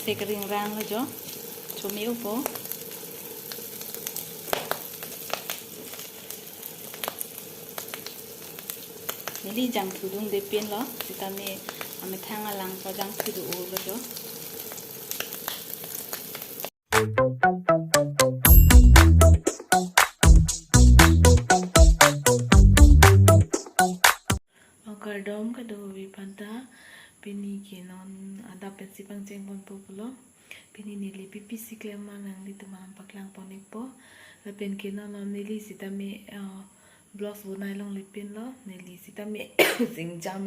se kering rang lo jo chumi upo nili jang tudung de pin lo kita me ame thang alang pa jang tudu o lo jo dom ka do vi panta pini ke non ada pensi pangceng pon populo pini nili pipi siklema nang di tumang paklang ponik po la pen ke non nili sitame blouse bunai long lipin lo nili sitame singja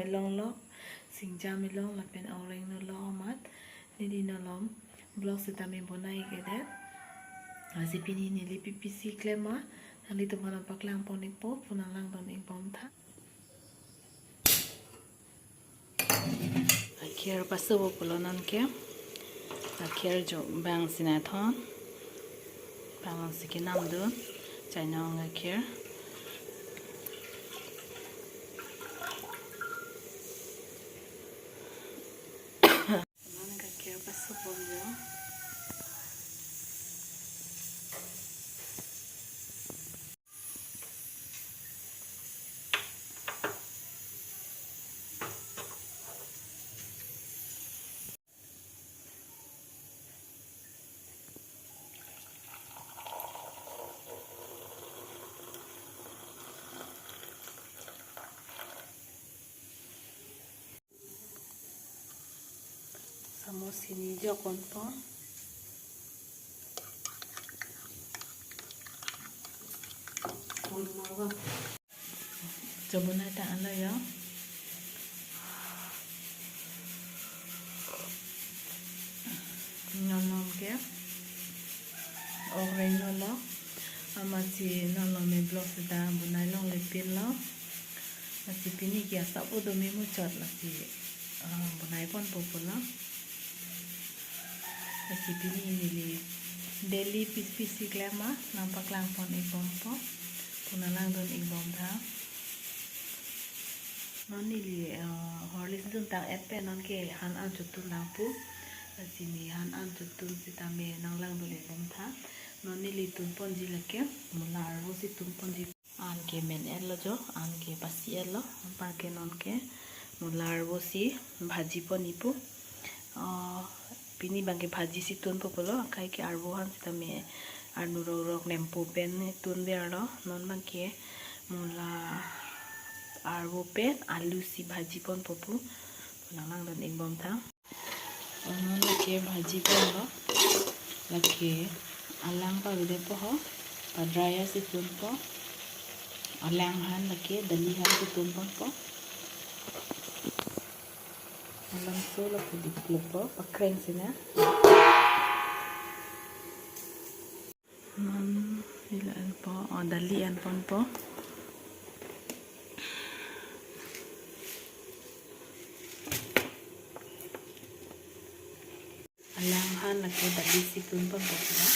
melong la pen orang no lo mat nili no lom blouse sitame bunai ke det asi pini nili pipi siklema nang di tumang paklang ponik po punang lang don ing pom tha akhir pasu polonan ke akhir jo bang sinathon bang sikinam dun chainong akhir nan akhir pasu poljo sini jo konpo coba nata ala ya nyolong ke orang nolo amasi nolo me blok seda bunai long lepin lo masih pini kia sapu do me mucot masih bunai pon populo masih pini ini daily pis klema nampak lang pon ibom po punalang don ibom tha non nili horlis dun tang etpe non ke han an chutu lampu sini han an chutu sitame nang lang don ibom tha non nili tun ponji lake mular wo si tun ponji an ke men elo jo an ke pasi elo par ke non ke mular wo si bhaji ponipu pini bangke bhaji si tun popolo kai ke arbohan sitame anu rok nempo pen tun berlo non bangke mula arbo pen alu si bhaji pon popu pulang dan ingbom tha non lake bhaji pen lo lake alang pa bide po ho padraya si tun po alang han lake dalihan si tun po alam solo po di po pakreng sina ilan po dalian pon po alanghan lagi dali si pun pon po na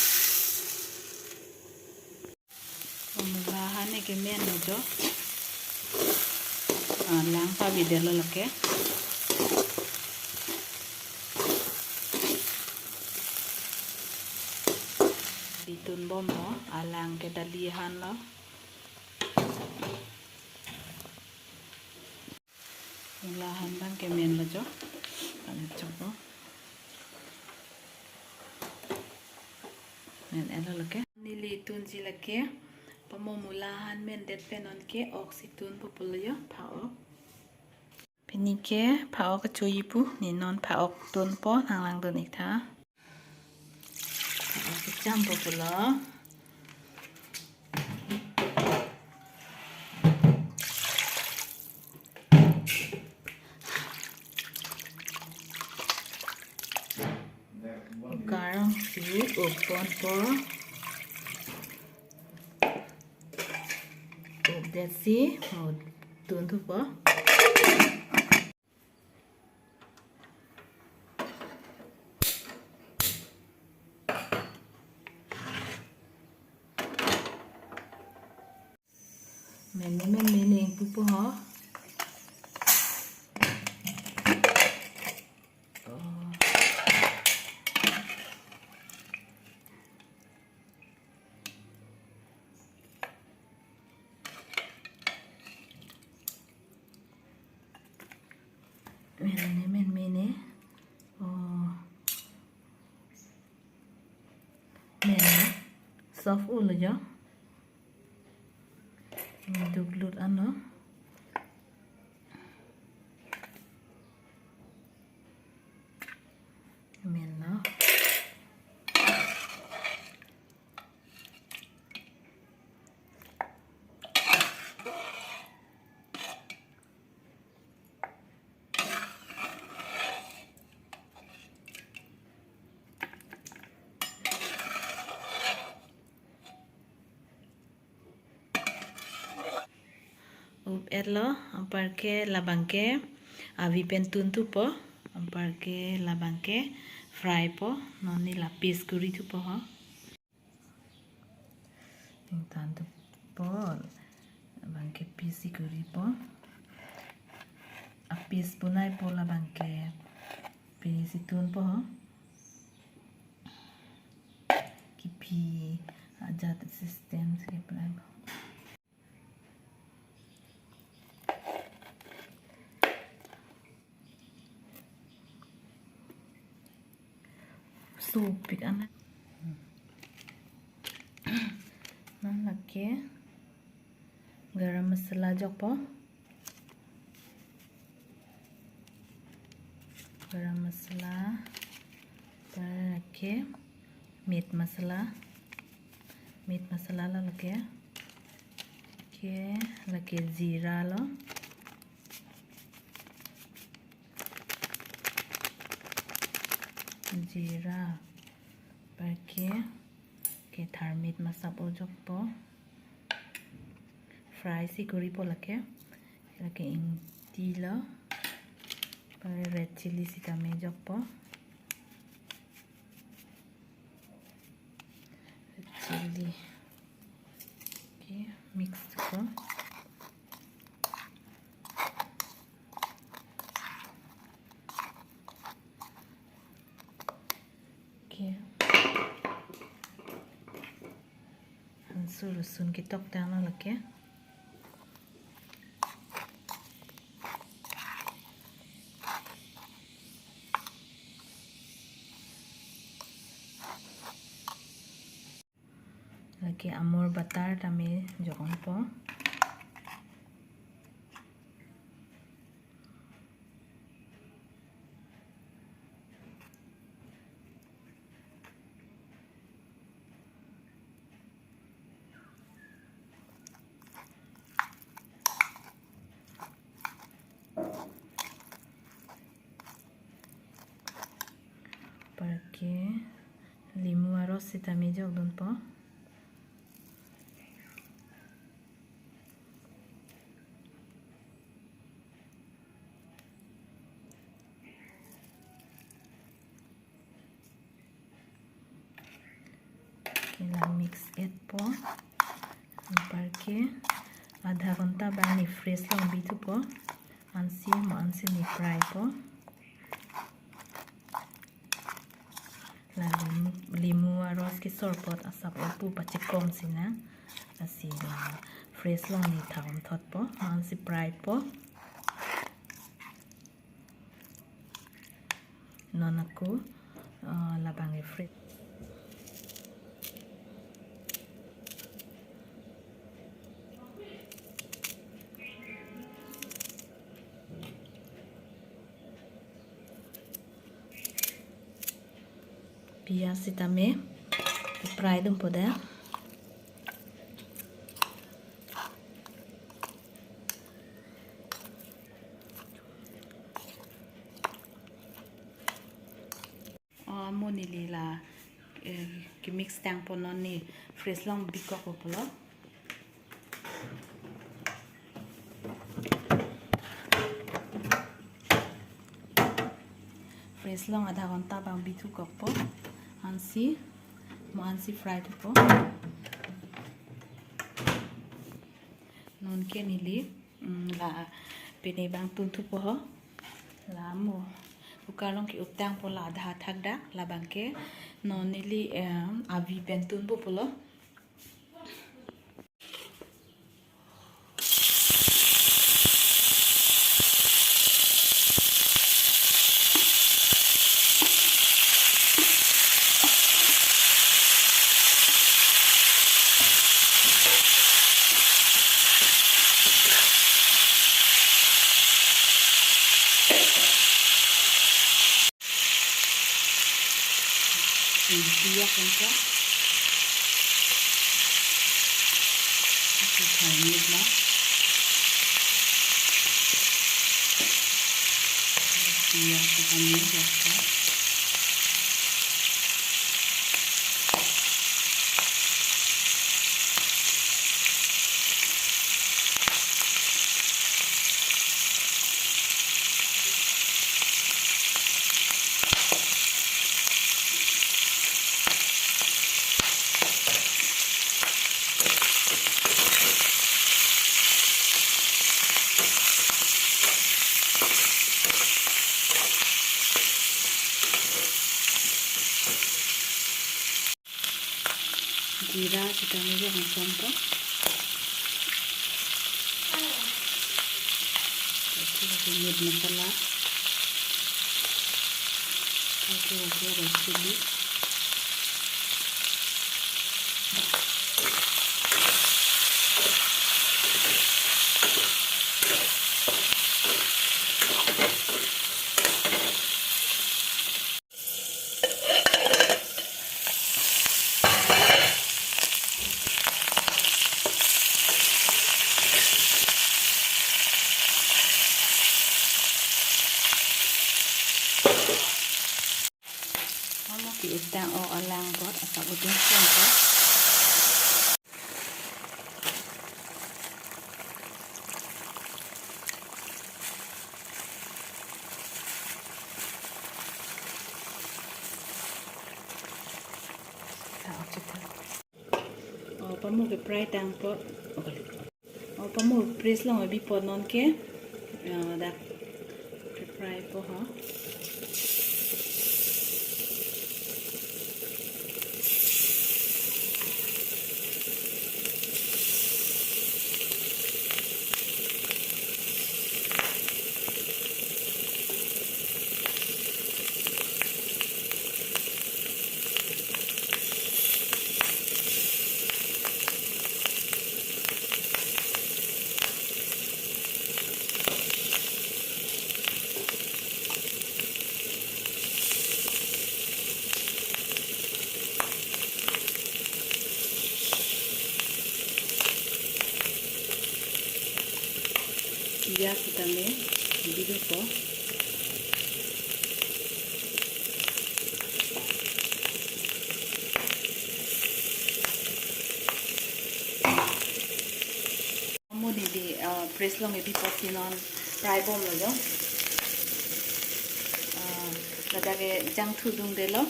umulahan ni kemen no jo alang pa bidelo lake ditun bom mo alang ke dalihan lo lahan bang ke men lo jo ane coba men elo lake nili tun ji lake pamomulahan men det penon ke oksitun populo yo phao penike phao ka choyipu ni non phao tun po nanglang don ikha jam populo garang si upon po updet si tun tu po men yang pupu ho soft ulu jo duglut ano menno up elo amparke labangke avi pentun tu po amparke labangke fry po noni la piece kuri tu po ha tan tu po labangke piece kuri po a piece punai po labangke piece tun po ha kipi ajat system se plan supik anak nan lagi garam masala jok po garam masala lagi meat masala la lagi lagi zira lo जीरा पाके के थार्मिट मसाप ओजक po fry si kuri po lake lake inti lo pare red chili si tame jok po red chili okay mix ko Rusun kitok tang lagi amur butter tami jokon po pakai limu aros si tami jok don po kita mix it po pakai आधा घंटा बानी fresh long bitu po ansi ni fry po lalu limu aros ki sorpot asap opu pachikom sina asi la fresh long ni thawam thot po ansi fry po nonaku labangi fresh pias itame fry dum poda moni lila ki mix tang ponon ni fresh long biko ko polo fresh long आधा घंटा bang bitu ko po ansi fry tu po non ke nili la pene bang tun tu po la mo ukalong ki utang po la adha thak da la bang ke non nili avi pen tun po polo Dia kan po. Aku kain lah. Dia kita ni jatuh. Jeera kita ni je macam tu. Kita buat masala. Kita buat chili. Kita alang buat asal udang siapa? Pamu ke prai tang pot. Pamu press long abi pot non ke? Dak prai po ha. Dia kita ni video po. Kamu di press long ebi pot sinon fry bom lo jo. Lada ke jang thudung de lo.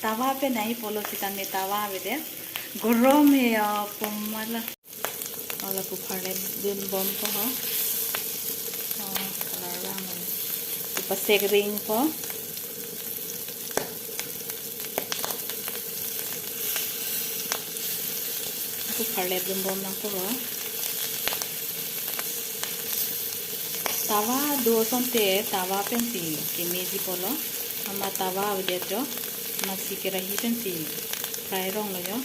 Tawa पे नहीं पोलो kita में tawa आवे दे. गरम है पमला. वाला को फाड़े दिन बम को हो. Pasek ring po. Aku karlet bom lang po. Tawa do sonte tawa pensi kimezi polo. Ama tawa udah jo. Masih kirahi pensi fry rong lo jo.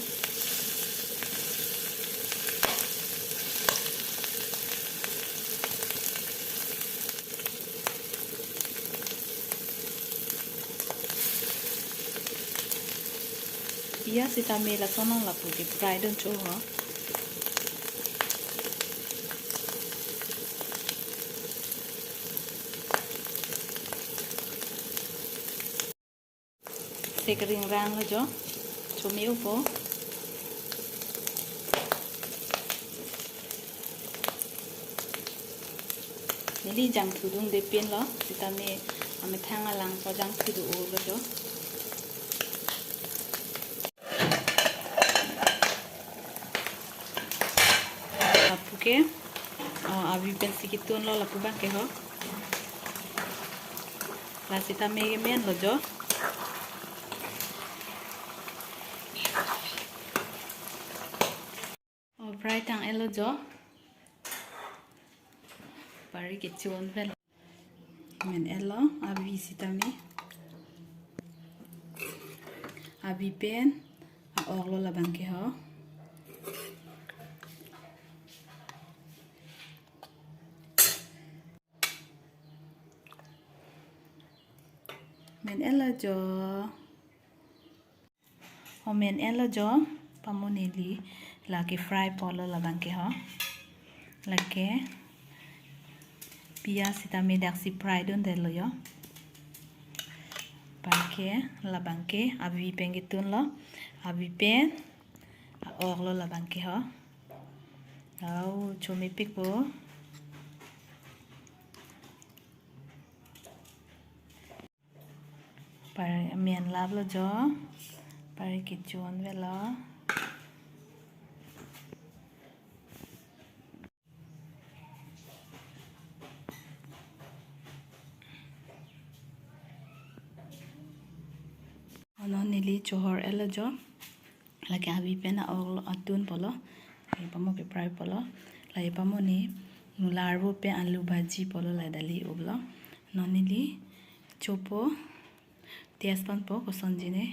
Iya si tami la sonong la puti fry don cho ho. Sekering rang lo jo. Chumi upo. Nili jang thudung de pin lo. Si tami ame thang alang so jang thudu o lo jo. Ke अभी पेंसी की तुन लो लपु बा के हो लासिता मेगे मेन लो जो और फ्राई टांग एलो जो पारी के चोन वेल मेन एलो अभी सिता में अभी पेन और लो लबंग के हो men ella jo omen elo jo pamonili lagi fry polo labangke ho lagi pias kita medak si fry don delo yo bangke labangke abi pengitun lo abi pen lo labangke ho au chomi pikpo par mian lab lo jo par kichon velo ono nili johor elo jo lagi abi pen atun polo lagi pamo ke fry polo lagi pamo ni nularbo pe alu bhaji polo la dali ublo nonili chopo tiaspan po kosonjine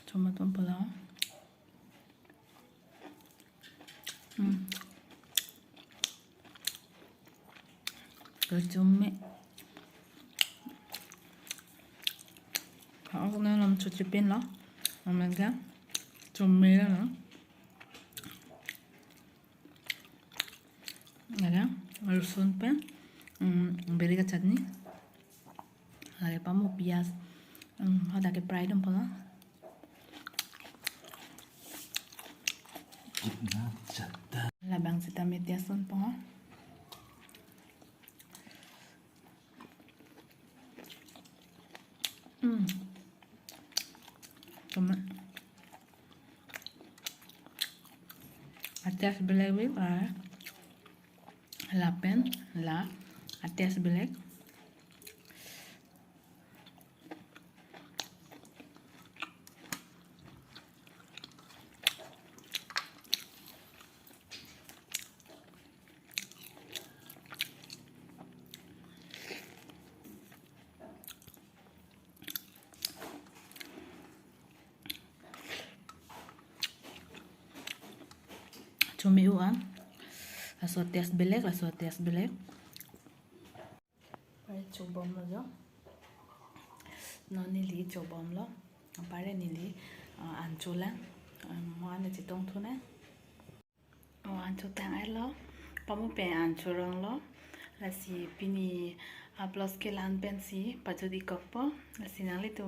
tomato polo Cumi họ nên làm chút chip pin đó làm lên cái cumi đó nữa ada lulusan pen beri ke chutney lagi pamu pias ada ke fry dong pula labang sita metiason po cuma atas belek lapen la atas belek cumi uan laso tias belek pare chobom lo jo no nili chobom lo pare nili anchola mo ane chitong thune ancho tang ai lo pamu pe anchorong lo lasi pini plus ke lan pensi pajodi kokpo lasi nangli tu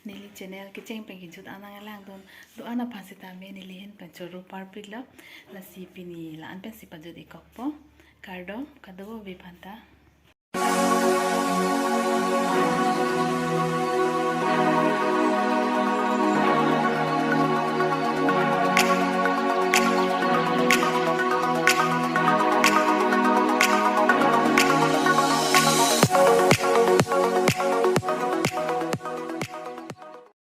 nili channel ke cheng pe kinchut anang lang don do ana phasita me nili hen panchoro parpik lo lasi pini lan pensi pajodi kokpo kardom kadobo bipanta